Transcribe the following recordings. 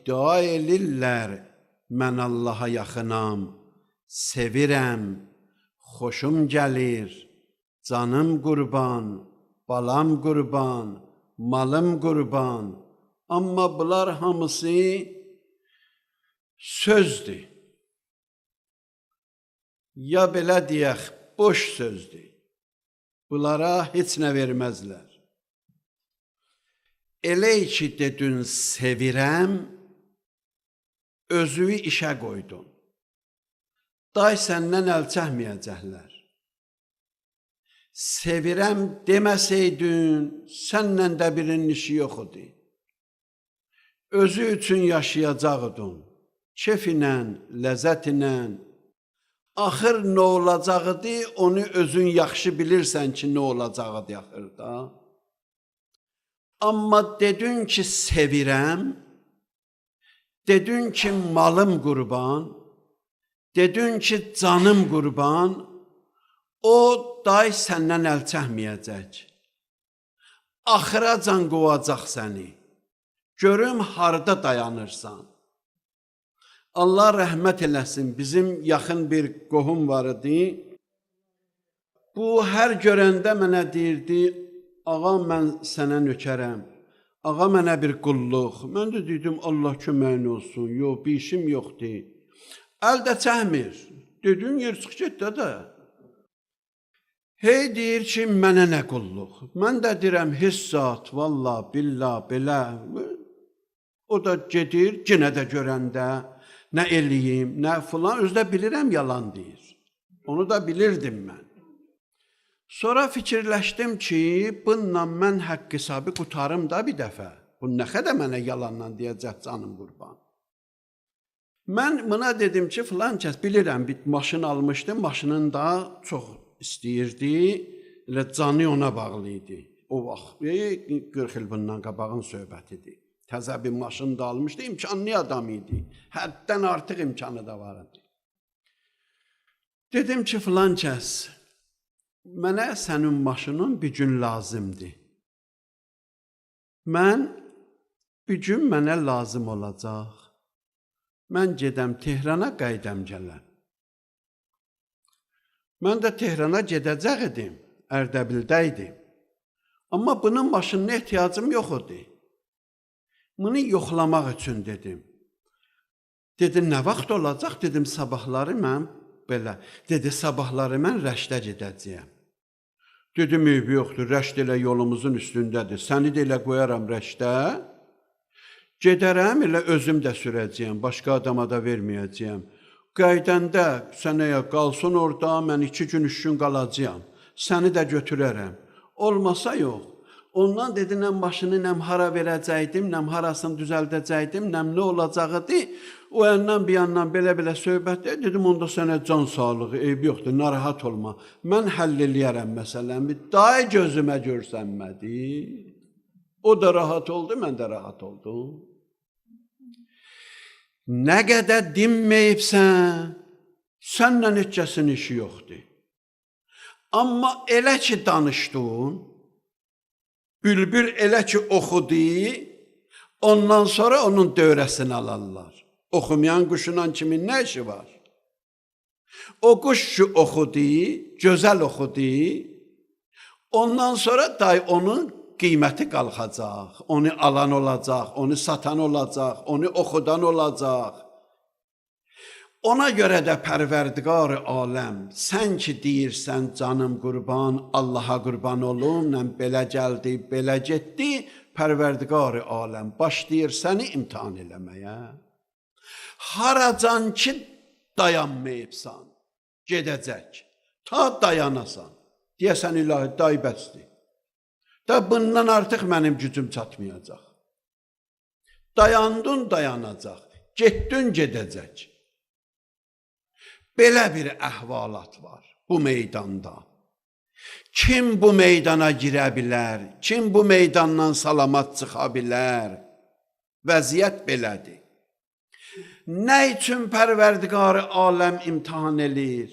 iddia elirlər, mən Allaha yaxınam, sevirəm, xoşum gəlir, canım qurban, balam qurban, malım qurban. Amma bunlar hamısı sözdür. Ya belə deyək, boş sözdür. Bunlara heç nə verməzlər. Elə ki dedin sevirəm, özünü işə qoydun. Day səndən əl çəkməyəcəklər. Sevirəm deməsəydin, səndən də birinin işi yox idi. Özü üçün yaşayacaqdın, keyfinlə, ləzzətinlə. Axır nə olacaqdı, onu özün yaxşı bilirsən ki, nə olacaqdı axırda. Amma dedin ki, sevirəm, dedin ki, malım qurban, dedin ki, canım qurban, o day səndən əl çəkməyəcək. Axıracan qovacaq səni. Görüm, harada dayanırsan. Allah rəhmət eləsin, bizim yaxın bir qohum var idi. Bu, hər görəndə mənə deyirdi, ağa, mən sənə nökərəm. Ağa, mənə bir qulluq. Mən də dedim, Allah köməyin olsun. Yox, bir işim yoxdur. Əl də çəkmir. Dedin, yer çıx getdə də. Hey deyir ki, mənə nə qulluq? Mən də deyirəm, heç zat, valla, billah, belə. O da gedir, yenə də görəndə, nə eləyim, nə filan, özdə bilirəm, yalan deyir. Onu da bilirdim mən. Sonra fikirləşdim ki, bununla mən haqq hesabı qutarım da bir dəfə. Bu nə qədər mənə yalanla deyəcək canım qurban. Mən buna dedim ki, filan kəs bilirəm, bir maşın almışdım, maşının da çox istəyirdi, elə canı ona bağlı idi. O vaxt 40 il bundan qabağın söhbətidir. Təzə bir maşın da almışdı, imkanlı adam idi. Həddən artıq imkanı da var idi. Dedim ki, filan kəs, mənə sənin maşının bir gün lazımdır. Bir gün mənə lazım olacaq. Mən gedəm Tehrana, qaydam gələm. Mən də Tehrana gedəcək idim, Ərdəbildə idim. Amma bunun maşınına ehtiyacım yox idi. Bunu yoxlamaq üçün dedim. Dedim, nə vaxt olacaq? Dedim, sabahları mən belə. Dedi, sabahları mən Rəşdə gedəcəyəm. Dedim, eybi yoxdur, Rəşd elə yolumuzun üstündədir. Səni də elə qoyaram Rəşdə. Gedərəm, elə özüm də sürəcəyəm, başqa adama da verməyəcəyəm. Qaydəndə sənə qalsın orada, mən 2 gün 3 gün qalacağam. Səni də götürərəm. Olmasa yox. Ondan dedi, nəm başını nəm hara verəcəkdim, nəm harasını düzəldəcəkdim, nəm nə olacaqdı. O yandan bir yandan belə söhbətdə dedim, onda sənə can sağlığı, eybi yoxdur, narahat olma. Mən həll eləyərəm məsələmi, daha gözümə görsənmədi. O da rahat oldu, mən də rahat oldum. Nə qədər dinməyibsən, sənlə neçəsin işi yoxdur. Amma elə ki danışdın, bülbül elə ki oxudu, ondan sonra onun dövrəsini alarlar. Oxumayan quşunla kimin nə işi var? O quş ki oxudu, gözəl oxudu, ondan sonra day onun qiyməti qalxacaq, onu alan olacaq, onu satan olacaq, onu oxudan olacaq. Ona görə də Pərverdigar-ı aləm, sən ki deyirsən canım qurban, Allaha qurban olum, belə gəldi, belə getdi, Pərverdigar-ı aləm başlayır səni imtihan eləməyə. Haracan ki dayanmayıbsan, gedəcək, ta dayanasan, deyəsən ilahi day bəsdir. Da bundan artıq mənim gücüm çatmayacaq. Dayandın, dayanacaq, getdin, gedəcək. Belə bir əhvalat var bu meydanda. Kim bu meydana girə bilər? Kim bu meydandan salamat çıxa bilər? Vəziyyət belədir. Nə üçün Pərverdigar-ı aləm imtihan eləyir?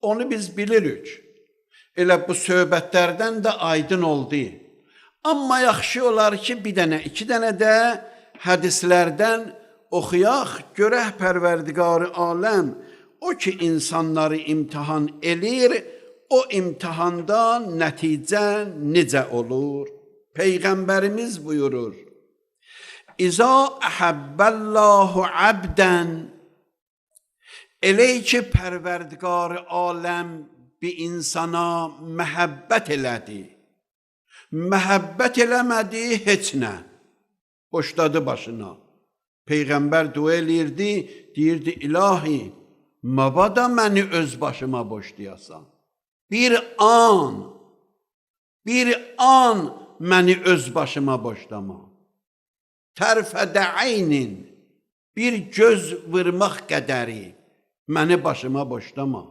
Onu biz bilirik. Elə bu söhbətlərdən də aydın oldu. Amma yaxşı olar ki, bir dənə, 2 dənə də hədislərdən oxuyaq, görək Pərverdigarı aləm, o ki insanları imtihan elir, o imtihanda nəticə necə olur? Peyğəmbərimiz buyurur, İza əhəbbəllahu abdən, elə ki Pərverdigarı aləm bir insana məhəbbət elədi. Məhəbbət eləmədi heç nə. Boşladı başına. Peyğəmbər dua eləyirdi, deyirdi, ilahi, mabada məni öz başıma boşlayasan. Bir an məni öz başıma boşlama. Tərfədə aynin, bir göz vurmaq qədəri məni başıma boşlama.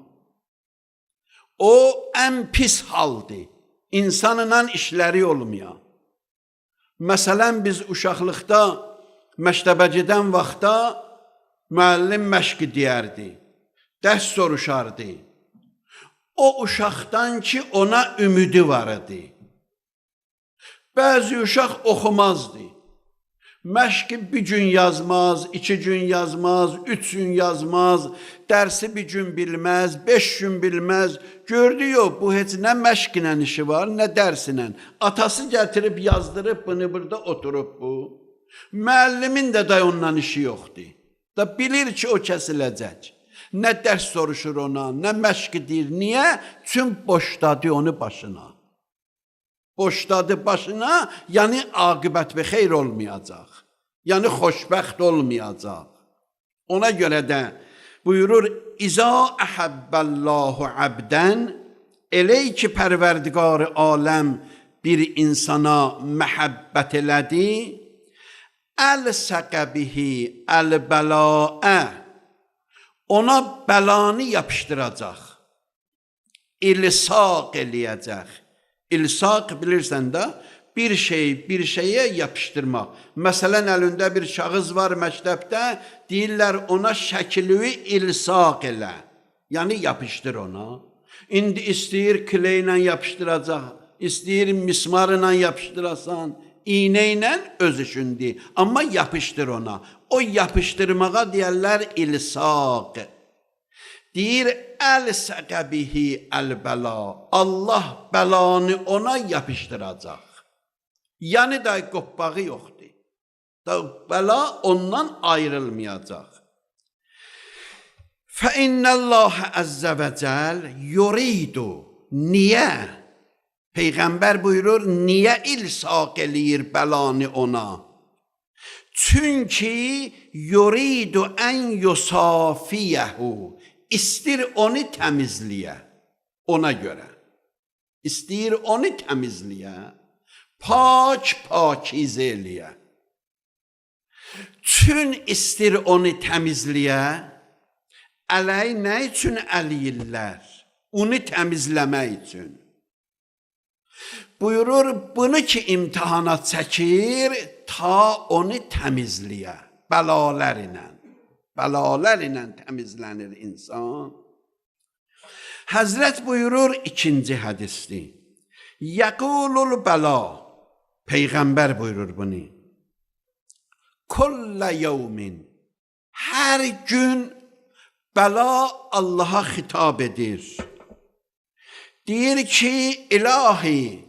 O ən pis haldır. İnsanla işləri olmayan. Məsələn, biz uşaqlıqda məktəbə gedən vaxtda müəllim məşqi deyərdi, dərs soruşardı. O uşaqdan ki, ona ümidi var idi. Bəzi uşaq oxumazdı. Məşqi bir gün yazmaz, 2 gün yazmaz, 3 gün yazmaz, dərsi bir gün bilməz, 5 gün bilməz. Gördü yox, bu heç nə məşqlə işi var, nə dərsinlə. Atası gətirib yazdırıb bunu burada oturub bu. Müəllimin də ondan işi yoxdur. Da bilir ki, o kəsiləcək. Nə dərs soruşur ona, nə məşqi deyir. Niyə? Çünki boşladı onu başına. Boşladı başına, yəni aqibət və xeyr olmayacaq. Yəni xoşbəxt olmayacaq. Ona görə də buyurur, İza əhəbbəllahu abdən, elə ki Pərverdigarı aləm bir insana məhəbbət elədi, əl-səqə bihi əl-bəlaə, ona bəlanı yapışdıracaq, ilsaq eləyəcək. İlsaq bilirsən də, bir şeyə yapışdırmaq. Məsələn, əlində bir kağız var məktəbdə, deyirlər ona şəkili ilsaq elə. Yəni, yapışdır ona. İndi istəyir kleylə yapışdıracaq, istəyir mismarla yapışdırasan, iğnə ilə öz işindir. Amma yapışdır ona. O yapışdırmağa deyərlər ilsaq. Deyir, əl-səqə bihi əl-bəla. Allah bəlanı ona yapışdıracaq. Yəni da qopbağı yoxdur. Da bəla ondan ayrılmayacaq. Fəinnəlləhə əzzə və cəl yuridu. Niyə? Peyğəmbər buyurur, niyə ilsaq eləyir bəlanı ona? Çünki yuridu ən yusafiyəhu. İstir onu təmizliyə, ona görə. İstir onu təmizliyə, pakizə eləyə. Çün istir onu təmizliyə, ələy nə üçün əliyirlər? Onu təmizləmək üçün. Buyurur, bunu ki imtihana çəkir, ta onu təmizliyə, bəlalar ilə. Bəlalar ilə təmizlənir insan. Həzrət buyurur, 2-ci hədisdir. Yəqulul bəla. Peyğəmbər buyurur bunu. Kullə yevmin. Hər gün bəla Allaha xitab edir. Deyir ki, ilahi,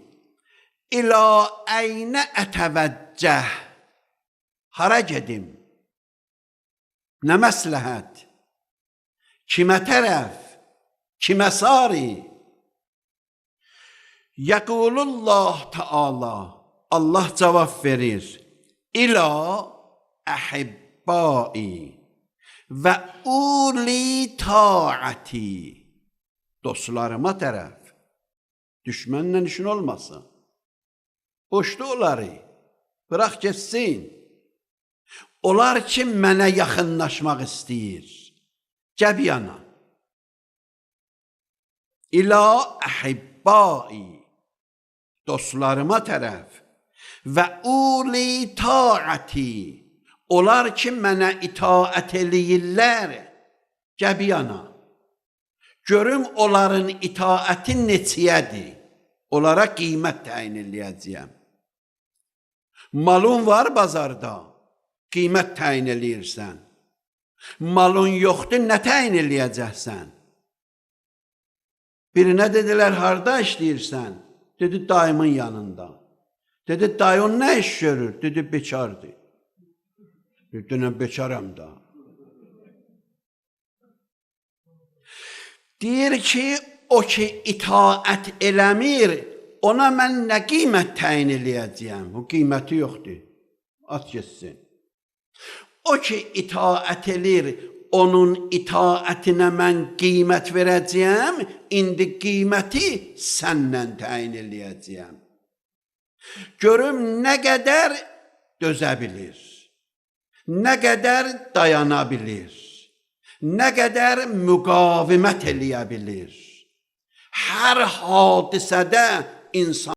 İlə əynə ətəvəccəh. Hara gedim? Nə məsləhət? Kimə tərəf? Kimə sari? Yəqulullah Teala. Allah cavab verir. İlə əhibbai və uli taati. Dostlarıma tərəf. Düşmənlə işin olmasın. Boşdu onları. Bırax geçsin. Onlar ki, mənə yaxınlaşmaq istəyir. Gəb yana. İlə əhibbai. Dostlarıma tərəf. Və uli taati. Onlar ki, mənə itaət eləyirlər. Gəb yana. Görüm onların itaəti neçiyədir. Onlara qiymət təyin eləyəcəyəm. Malun var bazarda. qiymət təyin eləyirsən. Malın yoxdur, nə təyin eləyəcəksən? Birinə dedilər, harda işləyirsən? Dedi, dayımın yanında. Dedi, dayın nə iş görür? Dedi, bekardır. Dedi, nə bekaram da. Deyir ki, o ki itaət eləmir, ona mən nə qiymət təyin eləyəcəyəm? Bu qiyməti yoxdur. At geçsin. O ki itaət elir, onun itaətinə mən qiymət verəcəyəm, indi qiyməti səndən təyin eləyəcəyəm. Görüm nə qədər dözə bilir, nə qədər dayana bilir, nə qədər müqavimət eləyə bilir. Hər hadisədə insan